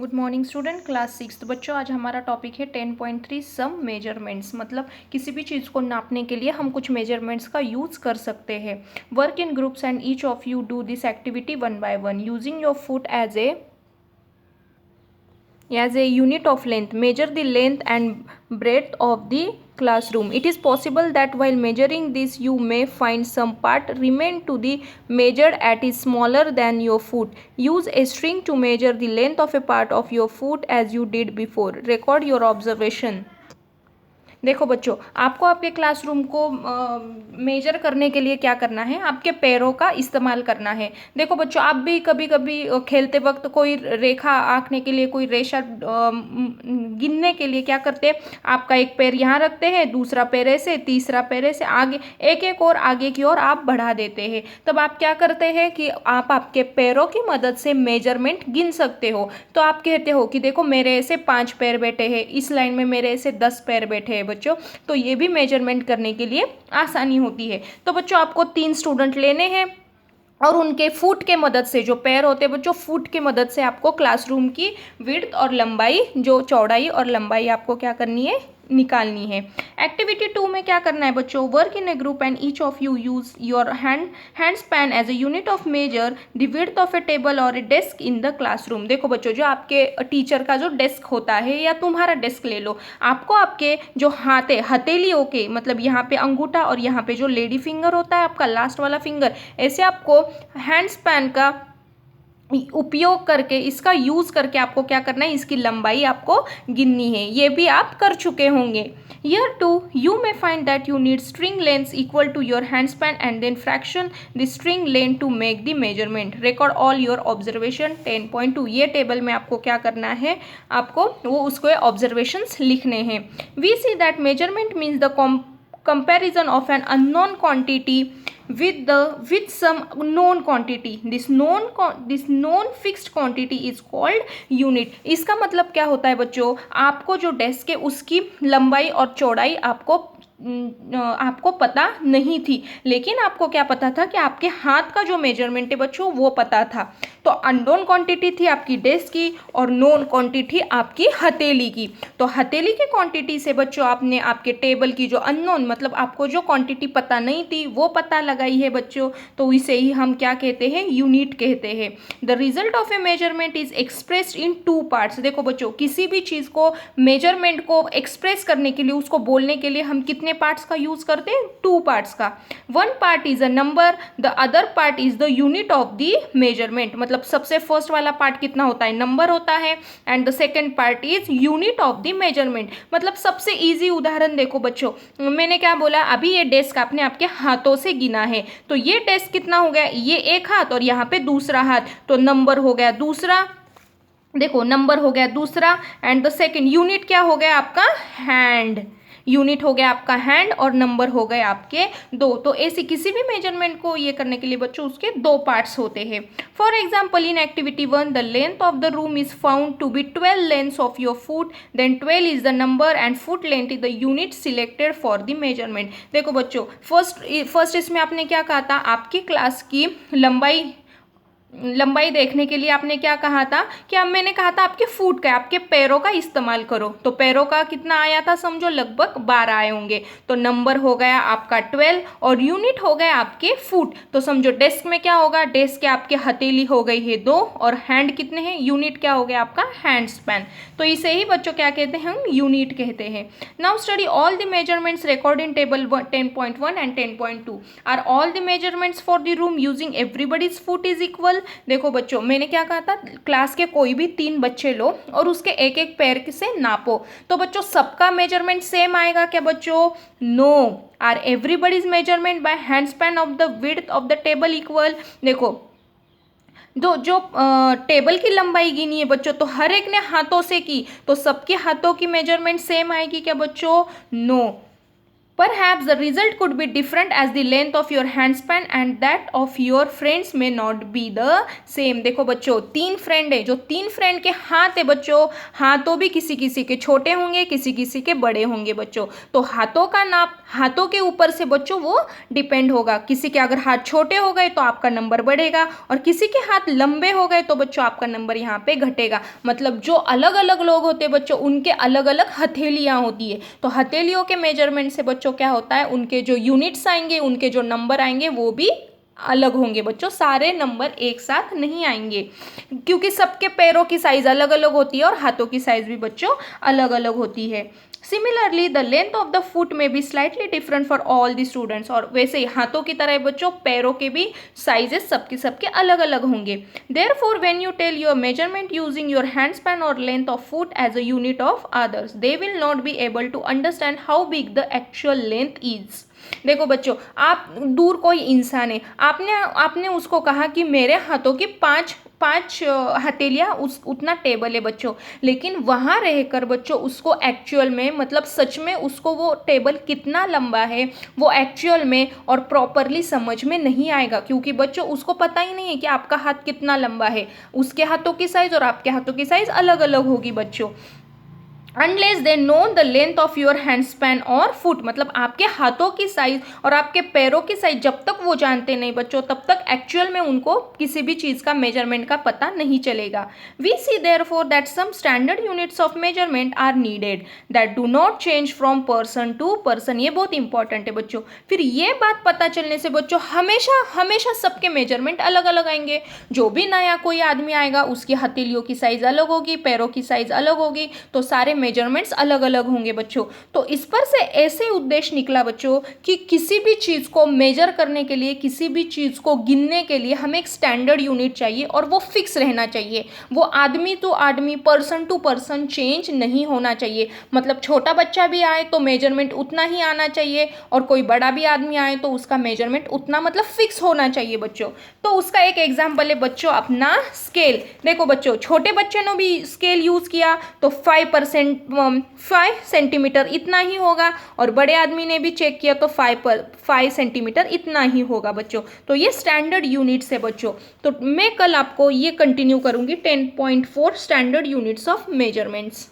Good morning student, class 6। तो बच्चों आज हमारा टॉपिक है 10.3 सम मेजरमेंट्स। मतलब किसी भी चीज़ को नापने के लिए हम कुछ मेजरमेंट्स का यूज़ कर सकते हैं। Work in groups and each of you do this activity one by one using your foot as a unit of length. Measure the length and breadth of the classroom. It is possible that while measuring this you may find some part remain to be measured at is smaller than your foot. Use a string to measure the length of a part of your foot as you did before. Record your observation. देखो बच्चों, आपको आपके classroom को major करने के लिए क्या करना है, आपके पैरों का इस्तेमाल करना है। देखो बच्चों, आप भी कभी कभी खेलते वक्त कोई रेखा आंकने के लिए, कोई रेशा गिनने के लिए क्या करते हैं, आपका एक पैर यहाँ रखते हैं, दूसरा पैर ऐसे, तीसरा पैर ऐसे, आगे एक एक और आगे की ओर आप बढ़ा देते हैं। तब आप क्या करते हैं कि आप आपके पैरों की मदद से मेजरमेंट गिन सकते हो। तो आप कहते हो कि देखो मेरे ऐसे 5 पैर बैठे हैं, इस लाइन में मेरे ऐसे 10 पैर बैठे हैं बच्चों। तो ये भी मेजरमेंट करने के लिए आसानी होती है। तो बच्चों आपको 3 स्टूडेंट लेने हैं और उनके फुट के मदद से, जो पैर होते हैं बच्चों, फुट के मदद से आपको क्लासरूम की विड्थ और लंबाई, जो चौड़ाई और लंबाई आपको क्या करनी है, निकालनी है। एक्टिविटी 2 में क्या करना है बच्चों, work in a group and each of you use your hand span as a unit of measure the width of a table और a desk in the classroom. देखो बच्चों, जो आपके टीचर का जो डेस्क होता है या तुम्हारा डेस्क ले लो, आपको आपके जो हाथ है, हथेलियों के, मतलब यहाँ पे अंगूठा और यहाँ पे जो लेडी फिंगर होता है आपका लास्ट वाला फिंगर, ऐसे आपको हैंड स्पैन का उपयोग करके, इसका यूज करके आपको क्या करना है, इसकी लंबाई आपको गिननी है। ये भी आप कर चुके होंगे। Year 2, you may find that you need string lengths equal to your handspan and then fraction the string length to make the measurement. Record all your observation 10.2. ये टेबल में आपको क्या करना है, आपको वो उसको ऑब्जर्वेशंस लिखने हैं। We see that measurement means the comparison of an unknown quantity with some known quantity. This known fixed quantity is called unit. इसका मतलब क्या होता है बच्चों, आपको जो डेस्क है उसकी लंबाई और चौड़ाई आपको पता नहीं थी, लेकिन आपको क्या पता था कि आपके हाथ का जो मेजरमेंट है बच्चों वो पता था। तो अननोन क्वांटिटी थी आपकी डेस्क की और नोन क्वांटिटी आपकी हथेली की। तो हथेली की क्वांटिटी से बच्चों आपने आपके टेबल की जो अननोन, मतलब आपको जो क्वांटिटी पता नहीं थी वो पता लगाई है बच्चों। तो इसे ही हम क्या कहते हैं, यूनिट कहते हैं। The result of A measurement is expressed in 2 parts. देखो बच्चों, किसी भी चीज़ को, मेजरमेंट को एक्सप्रेस करने के लिए, उसको बोलने के लिए हम कितने पार्ट्स का यूज करते हैं, 2 पार्ट्स का। 1 part is a number, the other part is the unit of the measurement. मतलब सबसे फर्स्ट वाला पार्ट कितना होता है, नंबर होता है, and the second part is unit of the measurement. मतलब सबसे इजी उदाहरण देखो बच्चों, मैंने क्या बोला, अभी ये डेस्क आपने आपके हाथों से गिना है, तो ये डेस्क कितना हो गया, ये एक हाथ और यहाँ पे दूसरा हाथ, तो नंबर हो गया दूसरा। देखो नंबर हो गया दूसरा, एंड द सेकेंड यूनिट क्या हो गया आपका, हैंड। यूनिट हो गया आपका हैंड और नंबर हो गए आपके 2। तो ऐसी किसी भी मेजरमेंट को ये करने के लिए बच्चों उसके 2 पार्ट्स होते हैं। For example in activity 1, the length of the room is found to be 12 lengths of your foot, then 12 is the number and foot length is the unit selected for the measurement. देखो बच्चों, first इसमें आपने क्या कहा था, आपकी class की लंबाई देखने के लिए आपने क्या कहा था, कि अब मैंने कहा था आपके फुट का, आपके पैरों का इस्तेमाल करो। तो पैरों का कितना आया था, समझो लगभग 12 आए होंगे। तो नंबर हो गया आपका 12 और यूनिट हो गया आपके फुट। तो समझो डेस्क में क्या होगा, डेस्क के आपके हथेली हो गई है 2 और हैंड कितने हैं, यूनिट क्या हो गया आपका, हैंड स्पैन। तो इसे ही बच्चों क्या कहते हैं, हम यूनिट कहते हैं। Now study all the measurements record in table 10.1 and 10.2। Are all the measurements for the room using everybody's foot is equal. देखो बच्चों, मैंने क्या कहा था, क्लास के कोई भी 3 बच्चे लो और उसके एक एक पैर से नापो। तो बच्चों सबका मेजरमेंट सेम आएगा क्या बच्चों, no. Are everybody's measurement by hand span of the width of the table equal. देखो जो टेबल की लंबाई गिनी है बच्चों, तो हर एक ने हाथों से की, तो सबके हाथों की मेजरमेंट सेम आएगी क्या बच्चों, no. Perhaps the result could be different as the length of your hand span and that of your friends may not be the same। देखो बच्चों, 3 फ्रेंड है, जो 3 फ्रेंड के हाथ है बच्चों, हाथों भी किसी किसी के छोटे होंगे, किसी किसी के बड़े होंगे बच्चों। तो हाथों का नाप हाथों के ऊपर से बच्चों वो डिपेंड होगा। किसी के अगर हाथ छोटे हो गए तो आपका नंबर बढ़ेगा, और किसी के हाथ लंबे हो गए तो बच्चों आपका नंबर यहाँ पे घटेगा। मतलब जो अलग अलग लोग होते हैं बच्चों, उनके अलग अलग हथेलियाँ होती है। तो हथेलियों के मेजरमेंट से बच्चों क्या होता है, उनके जो यूनिट्स आएंगे, उनके जो नंबर आएंगे वो भी अलग होंगे बच्चों। सारे नंबर एक साथ नहीं आएंगे, क्योंकि सबके पैरों की साइज अलग अलग होती है और हाथों की साइज भी बच्चों अलग अलग होती है। Similarly the length of the foot में be slightly different for all the students. और वैसे ही हाथों की तरह बच्चों पैरों के भी साइजेस सबके सबके अलग अलग होंगे। Therefore when you tell your measurement using your hand span और length of foot as a unit of others, they will not be able to understand how big the actual length is. देखो बच्चों, आप दूर कोई इंसान है, आपने उसको कहा कि मेरे हाथों की पाँच हथेलियाँ उतना टेबल है बच्चों, लेकिन वहाँ रहकर बच्चों उसको एक्चुअल में, मतलब सच में उसको वो टेबल कितना लंबा है वो एक्चुअल में और प्रॉपरली समझ में नहीं आएगा, क्योंकि बच्चों उसको पता ही नहीं है कि आपका हाथ कितना लंबा है। उसके हाथों की साइज़ और आपके हाथों की साइज़ अलग अलग होगी बच्चों। Unless they know the length of your hand span और फुट, मतलब आपके हाथों की साइज और आपके पैरों की साइज जब तक वो जानते नहीं बच्चों, तब तक एक्चुअल में उनको किसी भी चीज़ का मेजरमेंट का पता नहीं चलेगा। We see therefore that some standard units of measurement are needed that do not change from person to person. ये बहुत इंपॉर्टेंट है बच्चों। फिर ये बात पता चलने से बच्चों हमेशा हमेशा सबके मेजरमेंट अलग अलग आएंगे। जो भी नया कोई आदमी आएगा उसकी हथेलियों की साइज अलग होगी, पैरों की साइज अलग होगी, तो सारे मेजरमेंट्स अलग अलग होंगे बच्चों। तो इस पर से ऐसे उद्देश्य निकला बच्चों कि किसी भी चीज़ को मेजर करने के लिए, किसी भी चीज़ को गिनने के लिए हमें एक स्टैंडर्ड यूनिट चाहिए और वो फिक्स रहना चाहिए। वो आदमी टू आदमी, पर्सन टू पर्सन चेंज नहीं होना चाहिए। मतलब छोटा बच्चा भी आए तो मेजरमेंट उतना ही आना चाहिए, और कोई बड़ा भी आदमी आए तो उसका मेजरमेंट उतना मतलब फिक्स होना चाहिए बच्चों। तो उसका एक एग्जाम्पल है बच्चों अपना स्केल। देखो बच्चों, छोटे बच्चे ने भी स्केल यूज़ किया तो 5 सेंटीमीटर इतना ही होगा, और बड़े आदमी ने भी चेक किया तो 5 सेंटीमीटर इतना ही होगा बच्चों। तो ये स्टैंडर्ड यूनिट्स है बच्चों। तो मैं कल आपको ये कंटिन्यू करूँगी 10.4 स्टैंडर्ड यूनिट्स ऑफ मेजरमेंट्स।